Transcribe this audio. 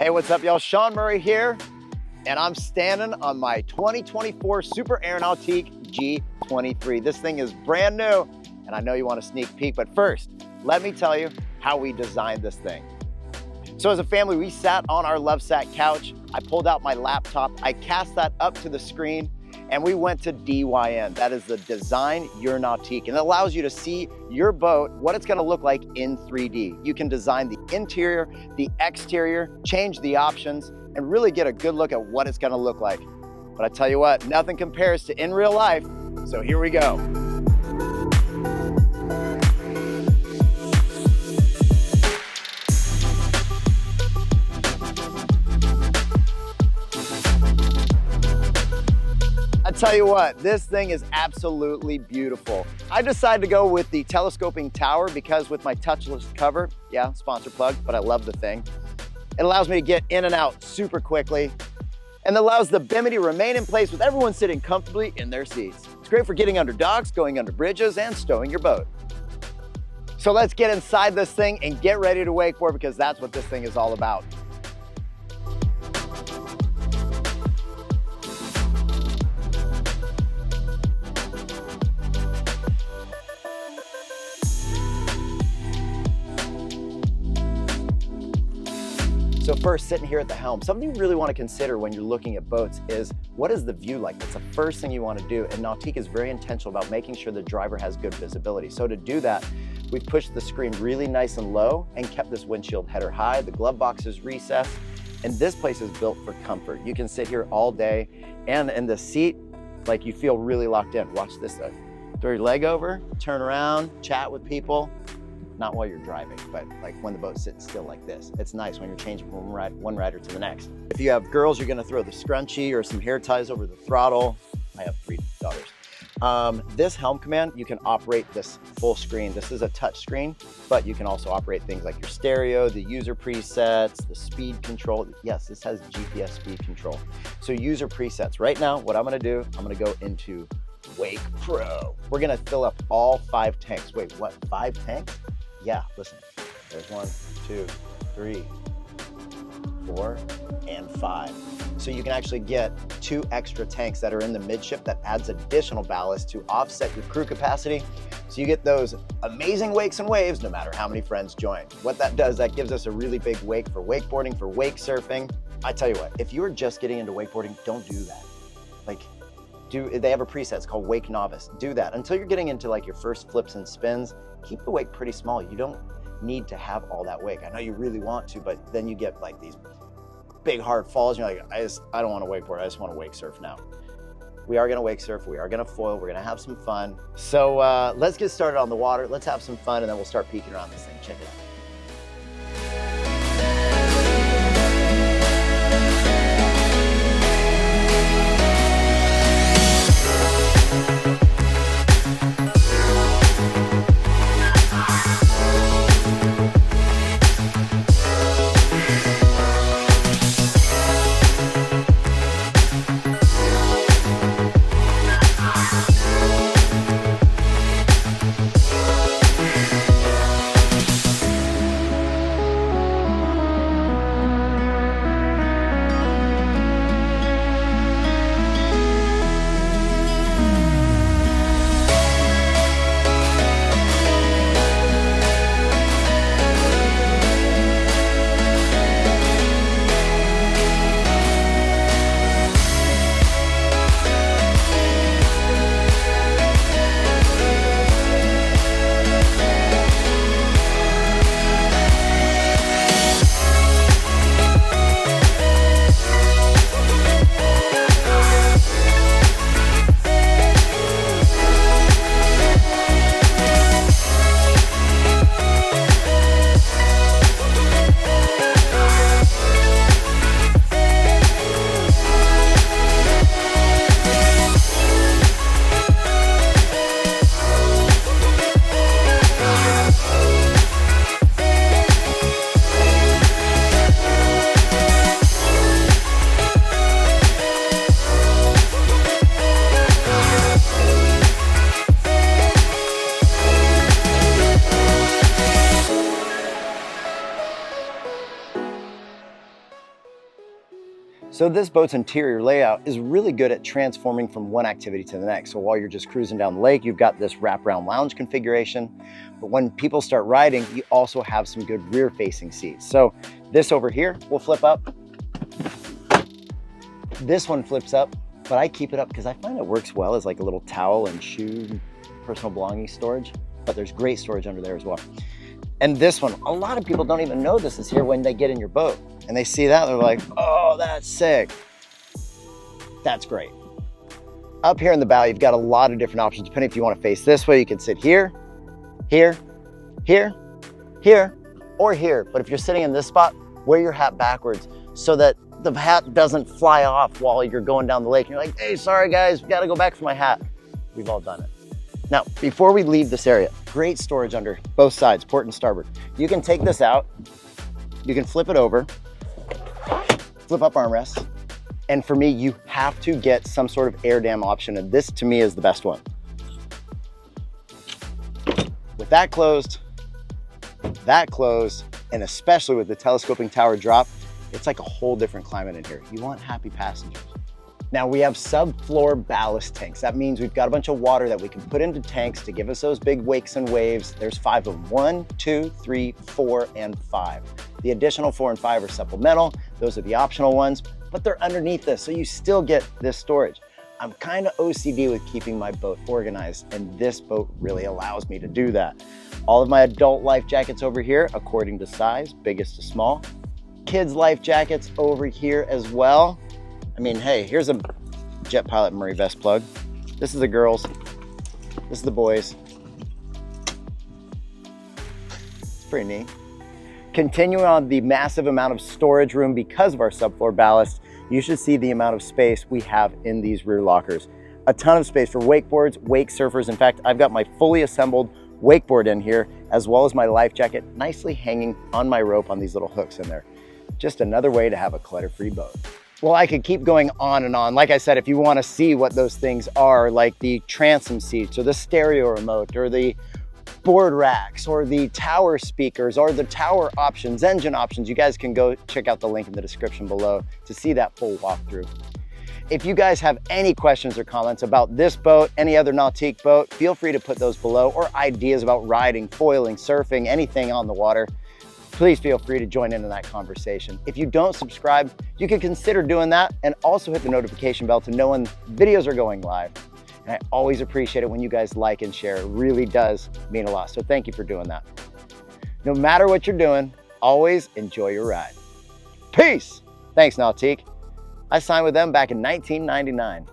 Hey, what's up, y'all? Shaun Murray here, and I'm standing on my 2024 Super Air Nautique G23. This thing is brand new, and I know you want a sneak peek, but first, let me tell you how we designed this thing. So as a family, we sat on our Lovesac couch. I pulled out my laptop, I cast that up to the screen, and we went to DYN. That is the Design Your Nautique, and it allows you to see your boat, what it's gonna look like in 3D. You can design the interior, the exterior, change the options, and really get a good look at what it's gonna look like. But I tell you what, nothing compares to in real life, so here we go. I tell you what, this thing is absolutely beautiful. I decided to go with the telescoping tower because with my touchless cover, yeah, sponsor plug, but I love the thing. It allows me to get in and out super quickly and allows the bimini to remain in place with everyone sitting comfortably in their seats. It's great for getting under docks, going under bridges, and stowing your boat. So let's get inside this thing and get ready to wakeboard because that's what this thing is all about. So first, sitting here at the helm, something you really want to consider when you're looking at boats is what is the view like? That's the first thing you want to do, and Nautique is very intentional about making sure the driver has good visibility. So to do that, we've pushed the screen really nice and low and kept this windshield header high. The glove box is recessed, and this place is built for comfort. You can sit here all day, and in the seat, like you feel really locked in. Watch this though. Throw your leg over, turn around, chat with people. Not while you're driving, but like when the boat's sitting still like this. It's nice when you're changing from one rider to the next. If you have girls, you're gonna throw the scrunchie or some hair ties over the throttle. I have 3 daughters. This helm command, you can operate this full screen. This is a touch screen, but you can also operate things like your stereo, the user presets, the speed control. Yes, this has GPS speed control. So user presets. Right now, what I'm gonna do, I'm gonna go into Wake Pro. We're gonna fill up all 5 tanks. Wait, what, 5 tanks? Yeah, listen, there's 1, 2, 3, 4, and 5. So you can actually get 2 extra tanks that are in the midship that adds additional ballast to offset your crew capacity. So you get those amazing wakes and waves no matter how many friends join. What that does, that gives us a really big wake for wakeboarding, for wake surfing. I tell you what, if you are just getting into wakeboarding, don't do that. They have a preset, it's called Wake Novice. Do that until you're getting into like your first flips and spins. Keep the wake pretty small. You don't need to have all that wake. I know you really want to, but then you get like these big hard falls and you're like, I don't want to wakeboard, I just want to wake surf now. We are gonna wake surf, we are gonna foil, we're gonna have some fun. So let's get started on the water, let's have some fun, and then we'll start peeking around this thing. Check it out. So this boat's interior layout is really good at transforming from one activity to the next. So while you're just cruising down the lake, you've got this wraparound lounge configuration. But when people start riding, you also have some good rear facing seats. So this over here will flip up. This one flips up, but I keep it up because I find it works well as like a little towel and shoe, personal belongings storage, but there's great storage under there as well. And this one, a lot of people don't even know this is here when they get in your boat and they see that, they're like, oh, that's sick. That's great. Up here in the bow, you've got a lot of different options. Depending if you want to face this way, you can sit here, here, here, here, or here. But if you're sitting in this spot, wear your hat backwards so that the hat doesn't fly off while you're going down the lake. And you're like, hey, sorry guys, we got to go back for my hat. We've all done it. Now, before we leave this area, great storage under both sides, port and starboard. You can take this out, you can flip it over, flip up armrests, and for me, you have to get some sort of air dam option, and this to me is the best one. With that closed, and especially with the telescoping tower drop, it's like a whole different climate in here. You want happy passengers. Now we have subfloor ballast tanks. That means we've got a bunch of water that we can put into tanks to give us those big wakes and waves. There's 5 of them, 1, 2, 3, 4, and 5. The additional 4 and 5 are supplemental. Those are the optional ones, but they're underneath this, so you still get this storage. I'm kind of OCD with keeping my boat organized, and this boat really allows me to do that. All of my adult life jackets over here, according to size, biggest to small. Kids life jackets over here as well. I mean, hey, here's a Jet Pilot Murray vest plug. This is the girls. This is the boys. It's pretty neat. Continuing on the massive amount of storage room because of our subfloor ballast, you should see the amount of space we have in these rear lockers. A ton of space for wakeboards, wake surfers. In fact, I've got my fully assembled wakeboard in here, as well as my life jacket nicely hanging on my rope on these little hooks in there. Just another way to have a clutter-free boat. Well, I could keep going on and on. Like I said, if you want to see what those things are, like the transom seats or the stereo remote or the board racks or the tower speakers or the tower options, engine options, you guys can go check out the link in the description below to see that full walkthrough. If you guys have any questions or comments about this boat, any other Nautique boat, feel free to put those below, or ideas about riding, foiling, surfing, anything on the water. Please feel free to join in that conversation. If you don't subscribe, you can consider doing that, and also hit the notification bell to know when videos are going live. And I always appreciate it when you guys like and share. It really does mean a lot. So thank you for doing that. No matter what you're doing, always enjoy your ride. Peace. Thanks, Nautique. I signed with them back in 1999.